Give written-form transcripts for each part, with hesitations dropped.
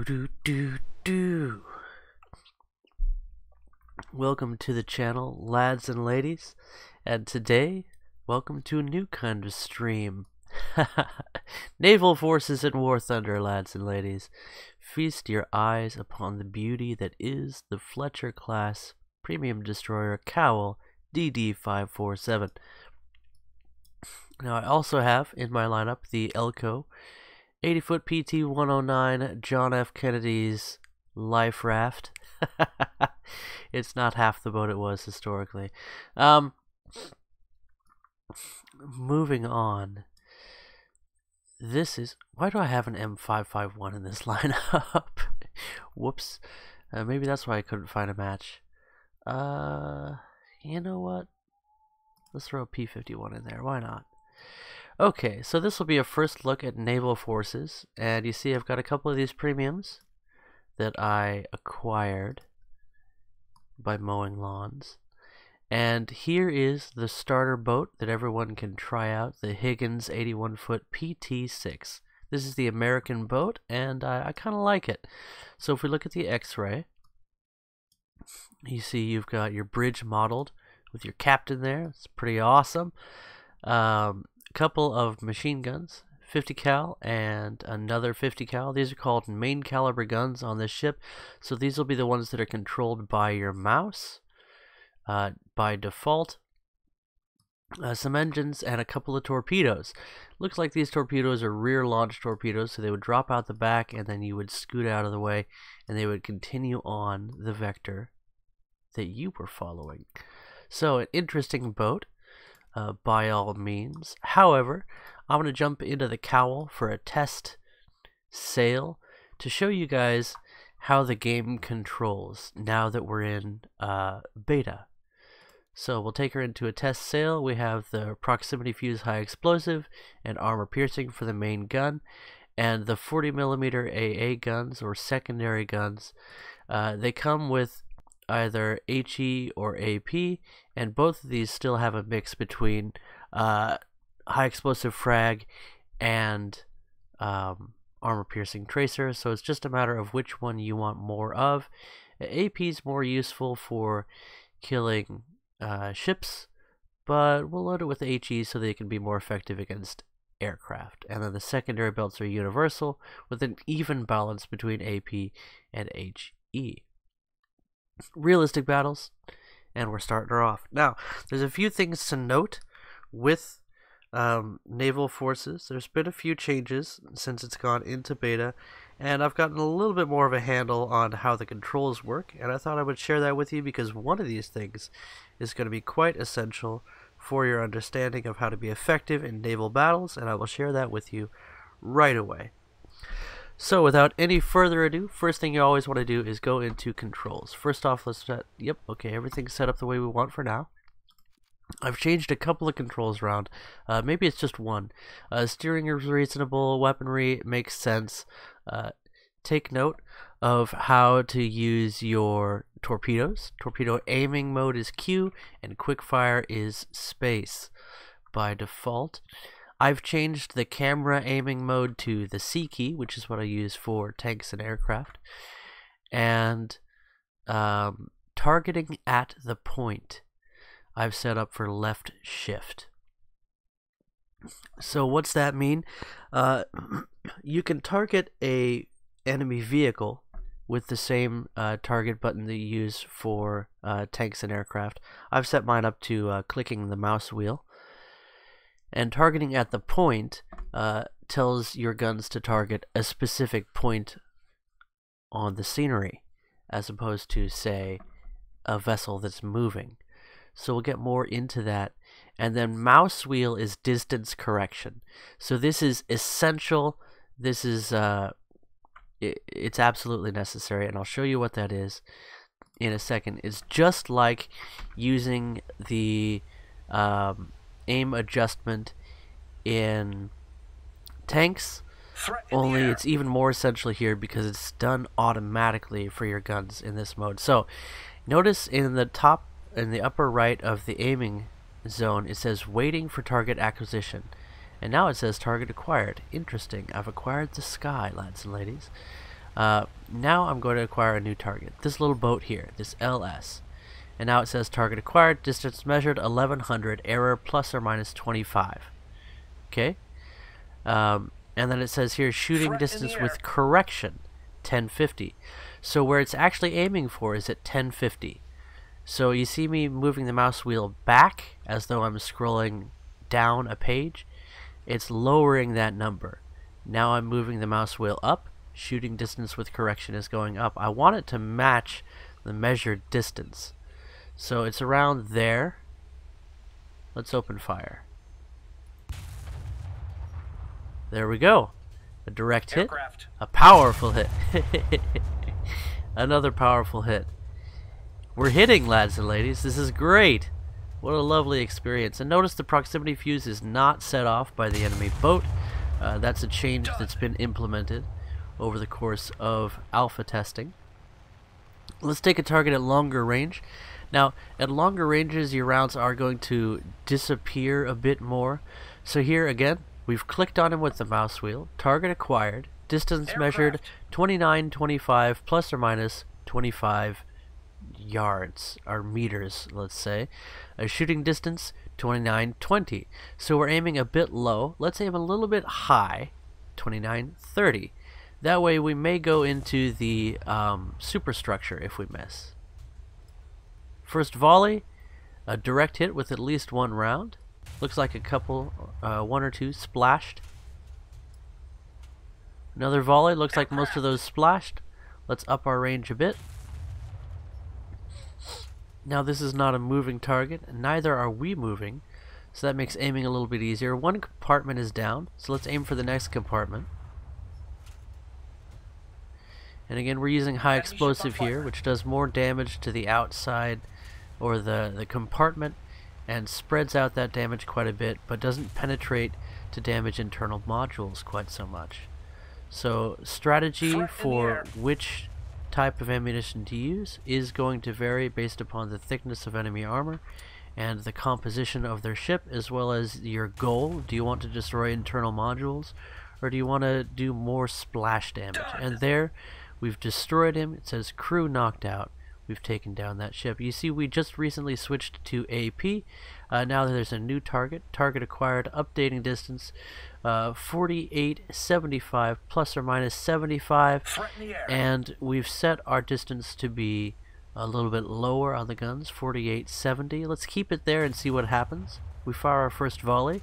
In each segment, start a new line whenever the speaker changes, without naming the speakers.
Do. Welcome to the channel, lads and ladies, and today, welcome to a new kind of stream. Naval forces and war thunder, lads and ladies. Feast your eyes upon the beauty that is the Fletcher class premium destroyer Cowl DD547. Now I also have in my lineup the Elko 80-foot PT-109 John F. Kennedy's life raft. It's not half the boat it was historically. Moving on. This is... Why do I have an M551 in this lineup? Whoops. Maybe that's why I couldn't find a match. You know what? Let's throw a P51 in there. Why not? Okay, so this will be a first look at naval forces, and you see I've got a couple of these premiums that I acquired by mowing lawns. And here is the starter boat that everyone can try out, the Higgins 81-foot PT-6. This is the American boat, and I kind of like it. So if we look at the X-ray, you see you've got your bridge modeled with your captain there. It's pretty awesome. Couple of machine guns, 50 cal and another 50 cal. These are called main caliber guns on this ship, so these will be the ones that are controlled by your mouse by default. Some engines and a couple of torpedoes. Looks like these torpedoes are rear launch torpedoes, so they would drop out the back and then you would scoot out of the way and they would continue on the vector that you were following. So an interesting boat. By all means. However, I'm going to jump into the Cowl for a test sail to show you guys how the game controls now that we're in beta. So we'll take her into a test sail. We have the proximity fuse high explosive and armor piercing for the main gun, and the 40mm AA guns or secondary guns. They come with either HE or AP, and both of these still have a mix between high explosive frag and armor piercing tracer, so it's just a matter of which one you want more of. AP is more useful for killing ships, but we'll load it with HE so they can be more effective against aircraft. And then the secondary belts are universal with an even balance between AP and HE. Realistic battles, and we're starting her off. Now, there's a few things to note with naval forces. There's been a few changes since it's gone into beta, and I've gotten a little bit more of a handle on how the controls work, and I thought I would share that with you because one of these things is going to be quite essential for your understanding of how to be effective in naval battles, and I will share that with you right away. So without any further ado, first thing you always want to do is go into controls. First off, let's set, yep, okay, everything's set up the way we want for now. I've changed a couple of controls around. Maybe it's just one. Steering is reasonable, weaponry makes sense. Take note of how to use your torpedoes. Torpedo aiming mode is Q, and quickfire is space by default. I've changed the camera aiming mode to the C key, which is what I use for tanks and aircraft. And targeting at the point, I've set up for left shift. So what's that mean? You can target a enemy vehicle with the same target button that you use for tanks and aircraft. I've set mine up to clicking the mouse wheel. And targeting at the point tells your guns to target a specific point on the scenery, as opposed to, say, a vessel that's moving. So we'll get more into that. And then mouse wheel is distance correction. So this is essential. This is it's absolutely necessary, and I'll show you what that is in a second. It's just like using the aim adjustment in tanks, only it's even more essential here because it's done automatically for your guns in this mode. So notice in the upper right of the aiming zone it says waiting for target acquisition, and now it says target acquired. Interesting. I've acquired the sky, lads and ladies. Now I'm going to acquire a new target. This little boat here, this LS. And now it says target acquired, distance measured 1100, error plus or minus 25. Okay? And then it says here shooting distance with correction, 1050. So where it's actually aiming for is at 1050. So you see me moving the mouse wheel back as though I'm scrolling down a page. It's lowering that number. Now I'm moving the mouse wheel up. Shooting distance with correction is going up. I want it to match the measured distance. So it's around there. Let's open fire. There we go. A direct hit. A powerful hit. Another powerful hit. We're hitting, lads and ladies. This is great. What a lovely experience. And notice the proximity fuse is not set off by the enemy boat. That's a change that's been implemented over the course of alpha testing. Let's take a target at longer range. Now, at longer ranges, your rounds are going to disappear a bit more. So here again, we've clicked on him with the mouse wheel. Target acquired. Distance measured 2925 plus or minus 25 yards or meters, let's say. A shooting distance 2920. So we're aiming a bit low. Let's aim a little bit high, 2930. That way we may go into the superstructure if we miss. First volley, a direct hit with at least one round. Looks like a couple, one or two splashed. Another volley, looks like most of those splashed. Let's up our range a bit. Now this is not a moving target, and neither are we moving, so that makes aiming a little bit easier. One compartment is down, so let's aim for the next compartment. And again, we're using high explosive here, which does more damage to the outside or the compartment and spreads out that damage quite a bit, but doesn't penetrate to damage internal modules quite so much. So strategy for which type of ammunition to use is going to vary based upon the thickness of enemy armor and the composition of their ship, as well as your goal. Do you want to destroy internal modules, or do you want to do more splash damage? And there we've destroyed him. It says crew knocked out. We've taken down that ship. You see, we just recently switched to AP. Now there's a new target. Target acquired, updating distance 4875 plus or minus 75. And we've set our distance to be a little bit lower on the guns, 4870. Let's keep it there and see what happens. We fire our first volley.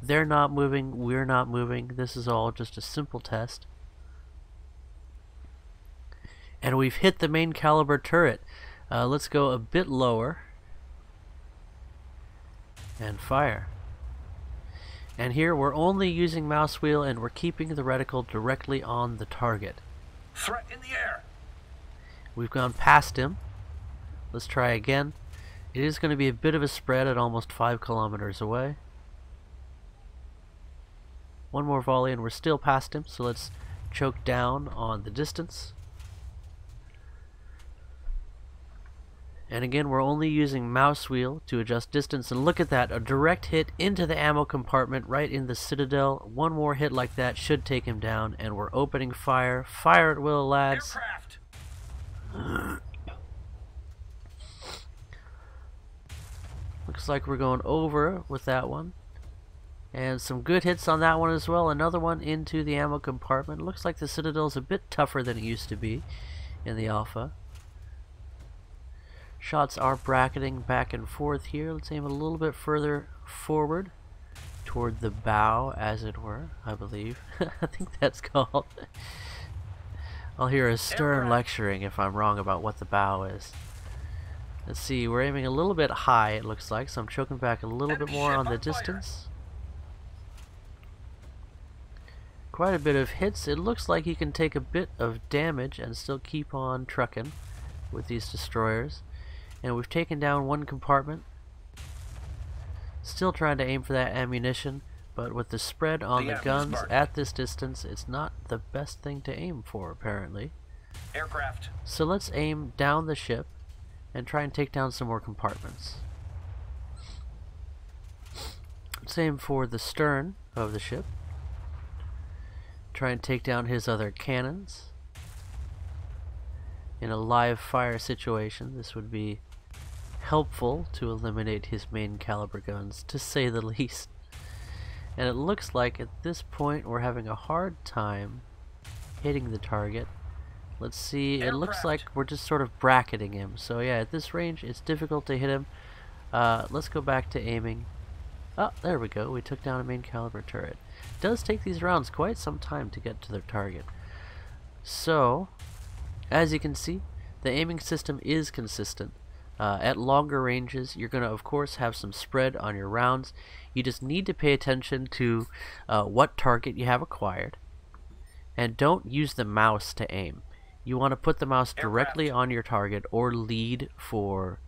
They're not moving, we're not moving. This is all just a simple test. And we've hit the main caliber turret. Let's go a bit lower and fire. And here we're only using mouse wheel and we're keeping the reticle directly on the target.
Threat in the air.
We've gone past him. Let's try again. It is going to be a bit of a spread at almost 5 kilometers away. One more volley and we're still past him, so let's choke down on the distance. And again, we're only using mouse wheel to adjust distance. And look at that, a direct hit into the ammo compartment right in the citadel. One more hit like that should take him down. And we're opening fire. Fire at will, lads. Looks like we're going over with that one. And some good hits on that one as well. Another one into the ammo compartment. Looks like the citadel's a bit tougher than it used to be in the alpha. Shots are bracketing back and forth here. Let's aim a little bit further forward toward the bow, as it were, I believe. I think that's called. I'll hear a stern lecturing if I'm wrong about what the bow is. Let's see, we're aiming a little bit high, it looks like, so I'm choking back a little bit more on the distance. Quite a bit of hits. It looks like you can take a bit of damage and still keep on trucking with these destroyers. And we've taken down one compartment. Still trying to aim for that ammunition, but with the spread on the guns at this distance, it's not the best thing to aim for, apparently.
Aircraft.
So let's aim down the ship and try and take down some more compartments. Let's aim for the stern of the ship. Try and take down his other cannons. in a live fire situation, this would be helpful to eliminate his main caliber guns, to say the least. And it looks like at this point we're having a hard time hitting the target. Let's see, it looks like we're just sort of bracketing him. So yeah, at this range it's difficult to hit him. Let's go back to aiming. Oh, there we go, we took down a main caliber turret. It does take these rounds quite some time to get to their target. So, as you can see, the aiming system is consistent. At longer ranges, you're going to, of course, have some spread on your rounds. You just need to pay attention to what target you have acquired. And don't use the mouse to aim. You want to put the mouse directly on your target or lead for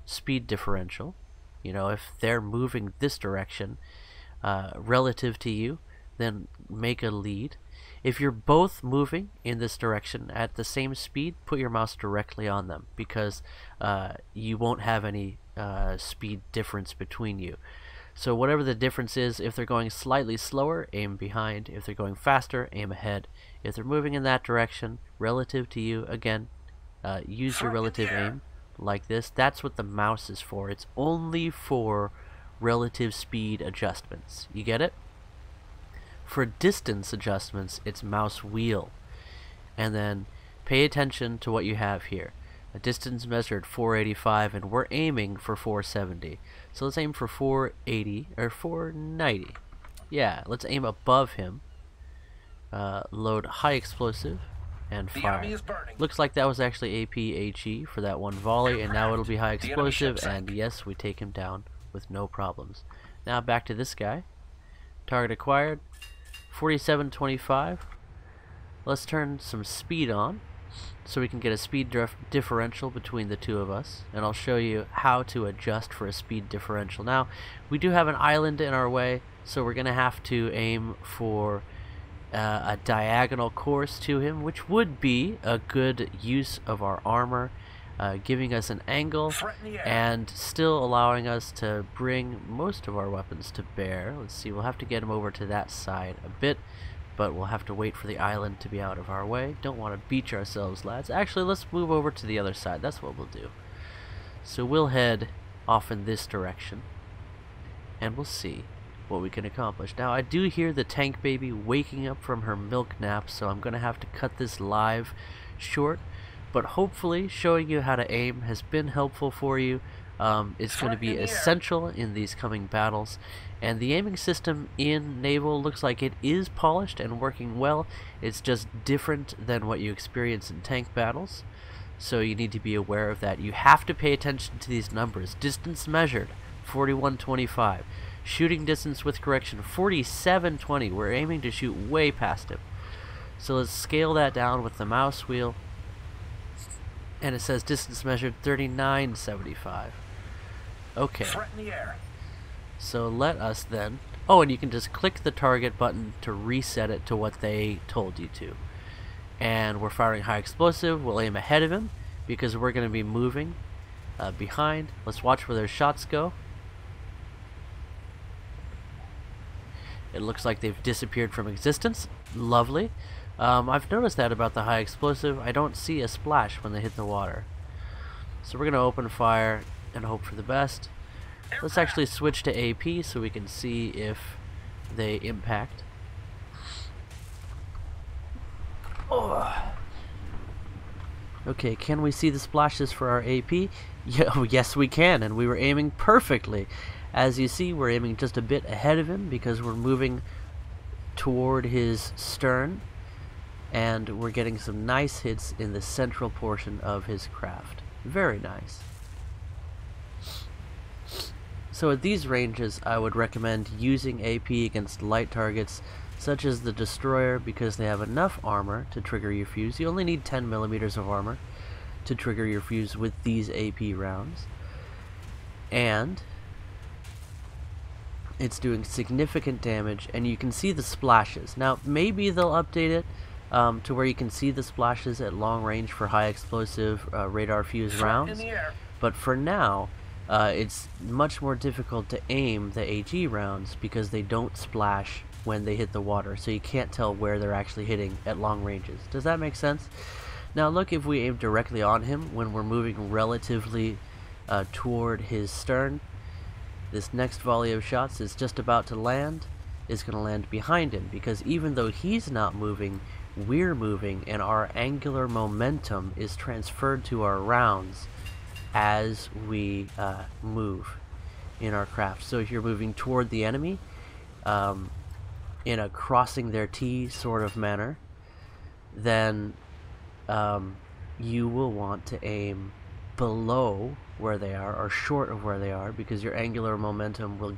speed differential. You know, if they're moving this direction relative to you, then make a lead. If you're both moving in this direction at the same speed, put your mouse directly on them, because you won't have any speed difference between you. So whatever the difference is, if they're going slightly slower, aim behind. If they're going faster, aim ahead. If they're moving in that direction relative to you, again, use your relative aim like this. That's what the mouse is for. It's only for relative speed adjustments. You get it? For distance adjustments, it's mouse wheel. And then pay attention to what you have here. A distance measured 485, and we're aiming for 470. So let's aim for 480 or 490. Yeah, let's aim above him. Load high explosive and fire. Looks like that was actually AP-HE for that one volley, and now it'll be high explosive, and yes, we take him down with no problems. Now back to this guy. Target acquired. 4725. Let's turn some speed on so we can get a speed differential between the two of us, and I'll show you how to adjust for a speed differential. Now, we do have an island in our way, so we're gonna have to aim for a diagonal course to him, which would be a good use of our armor, giving us an angle and still allowing us to bring most of our weapons to bear. Let's see, we'll have to get him over to that side a bit, but we'll have to wait for the island to be out of our way. Don't want to beach ourselves, lads. Actually, let's move over to the other side. That's what we'll do. So we'll head off in this direction, and we'll see what we can accomplish. Now, I do hear the tank baby waking up from her milk nap, so I'm going to have to cut this live short. But hopefully showing you how to aim has been helpful for you. It's going to be essential in these coming battles. And the aiming system in Naval looks like it is polished and working well. It's just different than what you experience in tank battles. So you need to be aware of that. You have to pay attention to these numbers. Distance measured, 4125. Shooting distance with correction, 4720. We're aiming to shoot way past him. So let's scale that down with the mouse wheel. And it says distance measured 3975. Okay. So let us then... Oh, and you can just click the target button to reset it to what they told you to. And we're firing high explosive. We'll aim ahead of him because we're going to be moving behind. Let's watch where their shots go. It looks like they've disappeared from existence. Lovely. I've noticed that about the high explosive. I don't see a splash when they hit the water. So we're going to open fire and hope for the best. Let's actually switch to AP so we can see if they impact. Oh. Okay, can we see the splashes for our AP? Yes, we can, and we were aiming perfectly. As you see, we're aiming just a bit ahead of him because we're moving toward his stern, and we're getting some nice hits in the central portion of his craft. Very nice. So at these ranges, I would recommend using AP against light targets such as the destroyer because they have enough armor to trigger your fuse. You only need 10 millimeters of armor to trigger your fuse with these AP rounds. And it's doing significant damage, and you can see the splashes. Now, maybe they'll update it to where you can see the splashes at long range for high explosive radar fuse rounds. But for now, it's much more difficult to aim the AG rounds because they don't splash when they hit the water, so you can't tell where they're actually hitting at long ranges. Does that make sense? Now look, if we aim directly on him when we're moving relatively toward his stern, this next volley of shots is just about to land, is going to land behind him, because even though he's not moving, we're moving, and our angular momentum is transferred to our rounds as we move in our craft. So if you're moving toward the enemy in a crossing their T sort of manner, then you will want to aim below where they are or short of where they are, because your angular momentum will